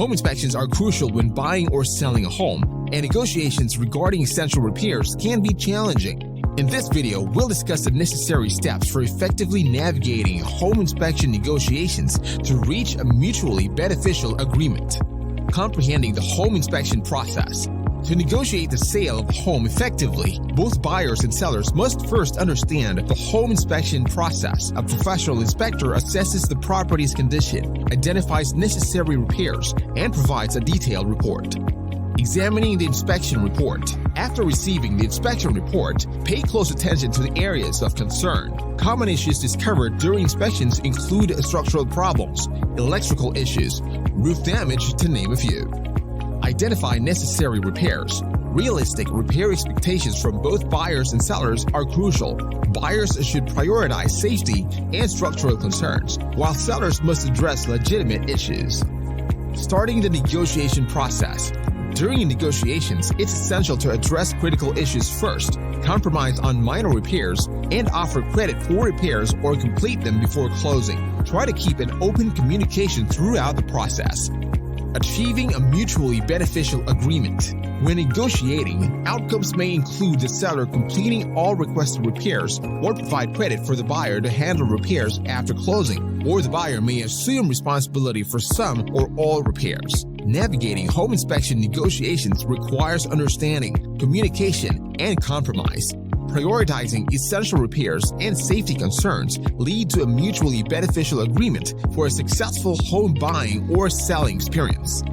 Home inspections are crucial when buying or selling a home, and negotiations regarding essential repairs can be challenging. In this video, we'll discuss the necessary steps for effectively navigating home inspection negotiations to reach a mutually beneficial agreement. Comprehending the home inspection process. To negotiate the sale of a home effectively, both buyers and sellers must first understand the home inspection process. A professional inspector assesses the property's condition, identifies necessary repairs, and provides a detailed report. Examining the inspection report. After receiving the inspection report, pay close attention to the areas of concern. Common issues discovered during inspections include structural problems, electrical issues, roof damage, to name a few. Identify necessary repairs. Realistic repair expectations from both buyers and sellers are crucial. Buyers should prioritize safety and structural concerns, while sellers must address legitimate issues. Starting the negotiation process. During negotiations, it's essential to address critical issues first, compromise on minor repairs, and offer credit for repairs or complete them before closing. Try to keep an open communication throughout the process. Achieving a mutually beneficial agreement. When negotiating, outcomes may include the seller completing all requested repairs or provide credit for the buyer to handle repairs after closing, or the buyer may assume responsibility for some or all repairs. Navigating home inspection negotiations requires understanding, communication, and compromise. Prioritizing essential repairs and safety concerns lead to a mutually beneficial agreement for a successful home buying or selling experience.